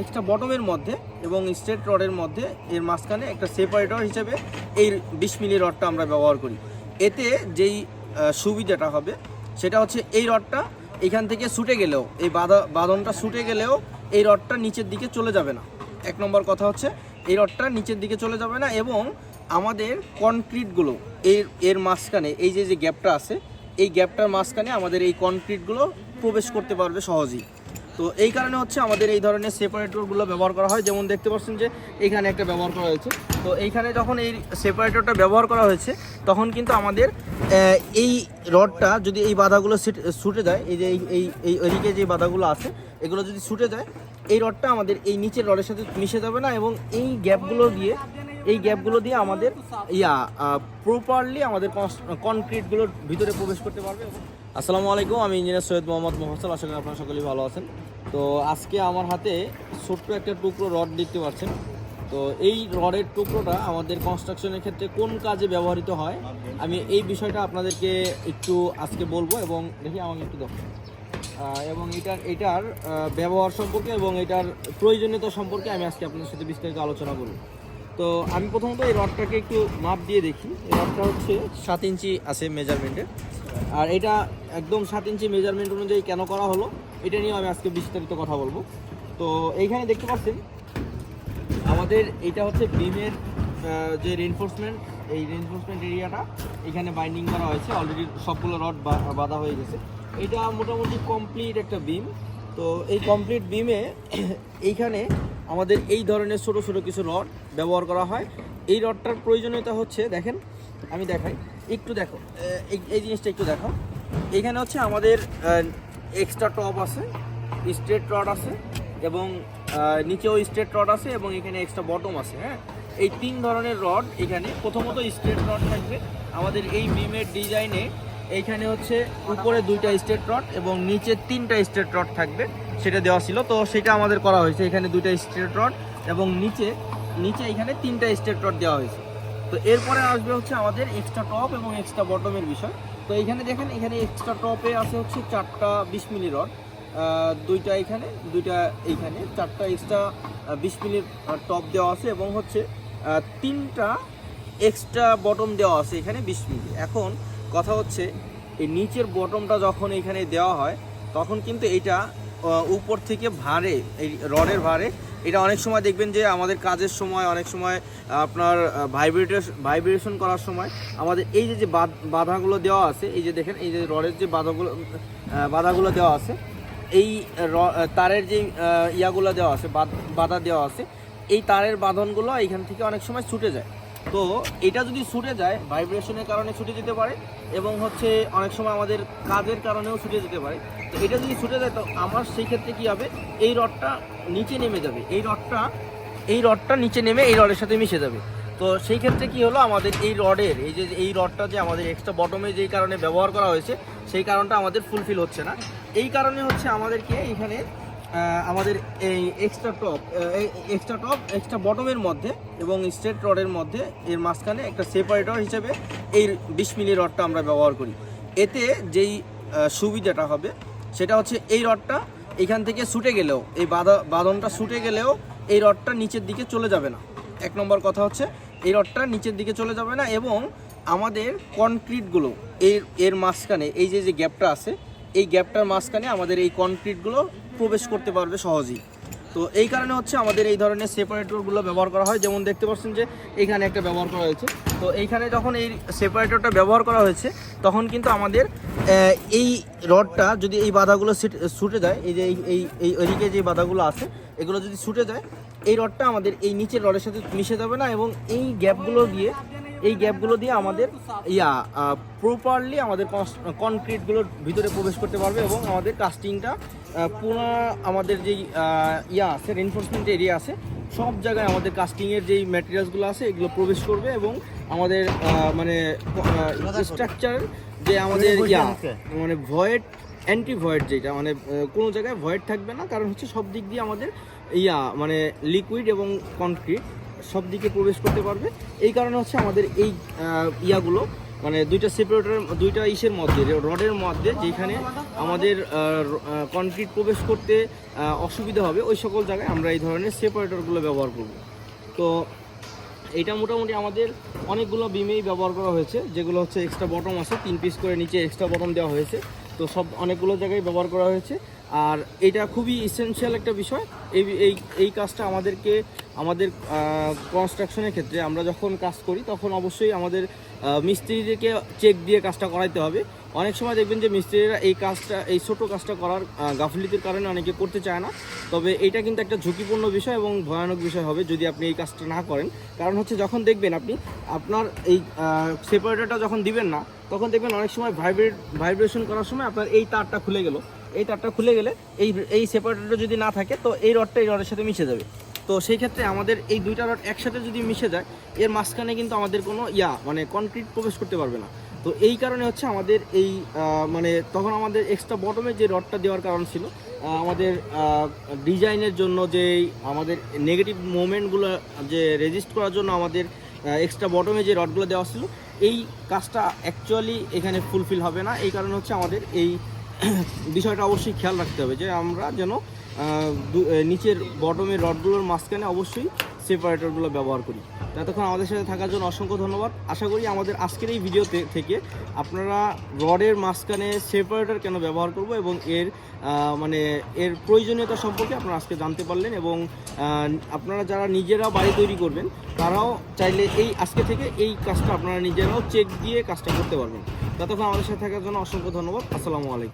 একটা বটমের মধ্যে এবং স্ট্রেট রডের মধ্যে এর মাঝখানে একটা সেপারেটর হিসেবে এই 20 মিলি রডটা আমরা ব্যবহার করি। এতে যেই সুবিধাটা হবে সেটা হচ্ছে এই রডটা এখান থেকে ছুটে গেলেও, এই বাঁধনটা ছুটে গেলেও এই রডটা নিচের দিকে চলে যাবে না। এক নম্বর কথা হচ্ছে এই রডটা নিচের দিকে চলে যাবে না, এবং আমাদের কনক্রিটগুলো এর মাঝখানে এই যে গ্যাপটা আছে, এই গ্যাপটার মাঝখানে আমাদের এই কনক্রিটগুলো প্রবেশ করতে পারবে সহজেই। তো এই কারণে হচ্ছে আমাদের এই ধরনের সেপারেটরগুলো ব্যবহার করা হয়। যেমন দেখতে পাচ্ছেন যে এখানে একটা ব্যবহার করা হয়েছে। তো এইখানে যখন এই সেপারেটরটা ব্যবহার করা হয়েছে তখন কিন্তু আমাদের এই রডটা যদি এই বাধাগুলো ছুটে যায়, এই যে এই ওইদিকে যে বাধাগুলো আছে এগুলো যদি ছুটে যায়, এই রডটা আমাদের এই নিচের রডের সাথে মিশে যাবে না, এবং এই গ্যাপগুলো দিয়ে আমাদের প্রপারলি আমাদের কনক্রিটগুলোর ভিতরে প্রবেশ করতে পারবে। আসসালামু আলাইকুম, আমি ইঞ্জিনিয়ার সৈয়দ মোহাম্মদ মোহাসেল। আশা করি আপনারা সকলেই ভালো আছেন। তো আজকে আমার হাতে ছোট্ট একটা টুকরো রড দেখতে পাচ্ছেন। তো এই রডের টুকরোটা আমাদের কনস্ট্রাকশনের ক্ষেত্রে কোন কাজে ব্যবহৃত হয়, আমি এই বিষয়টা আপনাদেরকে একটু আজকে বলবো। এবং দেখি আমাকে একটু দেখো, এবং এটার ব্যবহার সম্পর্কে এবং এটার প্রয়োজনীয়তা সম্পর্কে আমি আজকে আপনাদের সাথে বিস্তারিত আলোচনা করব। তো আমি প্রথমত এই রডটাকে একটু মাপ দিয়ে দেখি। এই রডটা হচ্ছে 7 ইঞ্চি আছে মেজারমেন্টের, আর এটা একদম 7 ইঞ্চি মেজারমেন্ট অনুযায়ী কেন করা হলো এটা নিয়ে আমি আজকে বিস্তারিত কথা বলবো। তো এইখানে দেখতে পাচ্ছেন আমাদের এটা হচ্ছে বিমের যে রেনফোর্সমেন্ট, এই রেনফোর্সমেন্ট এরিয়াটা এখানে বাইন্ডিং করা হয়েছে। অলরেডি সবগুলো রড বাঁধা হয়ে গেছে। এটা মোটামুটি কমপ্লিট একটা বিম। তো এই কমপ্লিট বিমে এইখানে আমাদের এই ধরনের ছোটো ছোটো কিছু রড ব্যবহার করা হয়। এই রডটার প্রয়োজনীয়তা হচ্ছে, দেখেন আমি দেখাই, একটু দেখো এই জিনিসটা একটু দেখো। এখানে হচ্ছে আমাদের এক্সট্রা টপ আছে, স্ট্রেট রড আছে, এবং নিচেও স্ট্রেট রড আছে, এবং এখানে এক্সট্রা বটম আছে। হ্যাঁ, এই 3 ধরনের রড এখানে। প্রথমত স্ট্রেট রড থাকবে আমাদের এই বিমের ডিজাইনে। এইখানে হচ্ছে উপরে 2টা স্ট্রেট রড এবং নিচে 3টা স্ট্রেট রড থাকবে, সেটা দেওয়া ছিল। তো সেটা আমাদের করা হয়েছে। এখানে 2টা স্ট্রেট রড এবং নিচে এখানে 3টা স্ট্রেট রড দেওয়া হয়েছে। তো এরপরে আসবে হচ্ছে আমাদের এক্সট্রা টপ এবং এক্সট্রা বটমের বিষয়। তো এইখানে দেখেন, এখানে এক্সট্রা টপে আছে হচ্ছে 4টা 20 মিলি রড, 2টা এখানে, 2টা এইখানে, 4টা এক্সট্রা 20 মিলির টপ দেওয়া আছে, এবং হচ্ছে 3টা এক্সট্রা বটম দেওয়া আছে এখানে 20 মিলি। এখন কথা হচ্ছে এই নিচের বটমটা যখন এখানে দেওয়া হয় তখন কিন্তু এটা উপর থেকে ভারে, এই রডের ভারে, এটা অনেক সময় দেখবেন যে আমাদের কাজের সময়, অনেক সময় আপনার ভাইব্রেশন করার সময় আমাদের এই যে বাধাগুলো দেওয়া আছে, এই যে দেখেন এই যে রডের যে বাধাগুলো দেওয়া আছে, এই তারের যে ইয়াগুলো দেওয়া আছে, বাধা দেওয়া আছে, এই তারের বাঁধনগুলো এখান থেকে অনেক সময় ছুটে যায়। তো এটা যদি ছুটে যায়, ভাইব্রেশনের কারণে ছুটে যেতে পারে, এবং হচ্ছে অনেক সময় আমাদের কাজের কারণেও ছুটে যেতে পারে। তো এটা যদি ছুটে যায় তো আমার সেই ক্ষেত্রে কী হবে, এই রডটা নিচে নেমে যাবে, এই রডটা নিচে নেমে এই রডের সাথে মিশে যাবে। তো সেই ক্ষেত্রে কি হলো, আমাদের এই রডটা যে আমাদের এক্সট্রা বটমে যেই কারণে ব্যবহার করা হয়েছে সেই কারণটা আমাদের ফুলফিল হচ্ছে না। এই কারণে হচ্ছে আমাদেরকে এখানে আমাদের এই এক্সট্রা বটমের মধ্যে এবং স্ট্রেট রডের মধ্যে এর মাঝখানে একটা সেপারেটর হিসেবে এই 20 মিলি রডটা আমরা ব্যবহার করি। এতে যেই সুবিধাটা হবে সেটা হচ্ছে এই রডটা এখান থেকে ছুটে গেলেও, এই বাঁধনটা ছুটে গেলেও এই রডটা নিচের দিকে চলে যাবে না। এক নম্বর কথা হচ্ছে এই রডটা নিচের দিকে চলে যাবে না, এবং আমাদের কনক্রিটগুলো এর মাঝখানে এই যে গ্যাপটা আছে, এই গ্যাপটার মাঝখানে আমাদের এই কনক্রিটগুলো প্রবেশ করতে পারবে সহজেই। তো এই কারণে হচ্ছে আমাদের এই ধরনের সেপারেটরগুলো ব্যবহার করা হয়। যেমন দেখতে পাচ্ছেন যে এখানে একটা ব্যবহার করা হয়েছে। তো এইখানে যখন এই সেপারেটরটা ব্যবহার করা হয়েছে তখন কিন্তু আমাদের এই রডটা যদি এই বাধাগুলো ছুটে যায়, এই যে এই ওইদিকে যে বাধাগুলো আছে এগুলো যদি ছুটে যায়, এই রডটা আমাদের এই নিচের রডের সাথে মিশে যাবে না, এবং এই গ্যাপগুলো দিয়ে আমাদের প্রপারলি আমাদের কনক্রিটগুলোর ভিতরে প্রবেশ করতে পারবে, এবং আমাদের কাস্টিংটা পুরো আমাদের যেই আছে, রেনফোর্সমেন্ট এরিয়া আছে, সব জায়গায় আমাদের কাস্টিংয়ের যেই ম্যাটেরিয়ালসগুলো আছে এগুলো প্রবেশ করবে, এবং আমাদের মানে স্ট্রাকচার যে আমাদের মানে ভয়েড, অ্যান্টি ভয়েড, যেটা মানে কোনো জায়গায় ভয়েড থাকবে না, কারণ হচ্ছে সব দিক দিয়ে আমাদের মানে লিকুইড এবং কনক্রিট সব দিকে প্রবেশ করতে পারবে। এই কারণে হচ্ছে আমাদের এই মানে দুইটা সেপারেটর, দুইটা ইসের মধ্যে, রডের মধ্যে যেখানে আমাদের কনক্রিট প্রবেশ করতে অসুবিধা হবে ওই সকল জায়গায় আমরা এই ধরনের সেপারেটরগুলো ব্যবহার করব। তো এটা মোটামুটি আমাদের অনেকগুলো বিমেই ব্যবহার করা হয়েছে, যেগুলো হচ্ছে এক্সট্রা বটম আছে, 3 পিস করে নিচে এক্সট্রা বটম দেওয়া হয়েছে। তো সব অনেকগুলো জায়গায় ব্যবহার করা হয়েছে। আর এটা খুবই ইসেনশিয়াল একটা বিষয়। এই কাজটা আমাদের কনস্ট্রাকশনের ক্ষেত্রে আমরা যখন কাজ করি তখন অবশ্যই আমাদের মিস্ত্রিদেরকে চেক দিয়ে কাজটা করাইতে হবে। অনেক সময় দেখবেন যে মিস্ত্রিরা এই ছোটো কাজটা করার গাফিলতির কারণে অনেকে করতে চায় না। তবে এটা কিন্তু একটা ঝুঁকিপূর্ণ বিষয় এবং ভয়ানক বিষয় হবে যদি আপনি এই কাজটা না করেন। কারণ হচ্ছে যখন দেখবেন আপনি আপনার এই সেপারেটরটা যখন দিবেন না, তখন দেখবেন অনেক সময় ভাইব্রেশন করার সময় আপনার এই তারটা খুলে গেল। এই তারটা খুলে গেলে এই সেপারেটরটা যদি না থাকে তো এই রডটা এই রডের সাথে মিশে যাবে। তো সেই ক্ষেত্রে আমাদের এই দুইটা রড একসাথে যদি মিশে যায়, এর মাঝখানে কিন্তু আমাদের কোনো মানে কনক্রিট প্রবেশ করতে পারবে না। তো এই কারণে হচ্ছে আমাদের এই মানে তখন আমাদের এক্সট্রা বটমে যে রডটা দেওয়ার কারণ ছিল, আমাদের ডিজাইনের জন্য যে আমাদের নেগেটিভ মোমেন্টগুলো যে রেজিস্ট করার জন্য আমাদের এক্সট্রা বটমে যে রডগুলো দেওয়া ছিল, এই কাজটা অ্যাকচুয়ালি এখানে ফুলফিল হবে না। এই কারণে হচ্ছে আমাদের এই বিষয়টা অবশ্যই খেয়াল রাখতে হবে যে আমরা যেন নিচের বটমের রডগুলোর মাঝখানে অবশ্যই সেপারেটরগুলো ব্যবহার করি। ততক্ষণ আমাদের সাথে থাকার জন্য অসংখ্য ধন্যবাদ। আশা করি আমাদের আজকের এই ভিডিও থেকে আপনারা রডের মাঝখানে সেপারেটর কেন ব্যবহার করব এবং এর প্রয়োজনীয়তা সম্পর্কে আপনারা আজকে জানতে পারলেন। এবং আপনারা যারা নিজেরা বাড়ি তৈরি করবেন তারাও চাইলে আজকে থেকে এই কাজটা আপনারা নিজেরাও চেক দিয়ে কাজটা করতে পারবেন। ততক্ষণ আমাদের সাথে থাকার জন্য অসংখ্য ধন্যবাদ। আসসালামু আলাইকুম।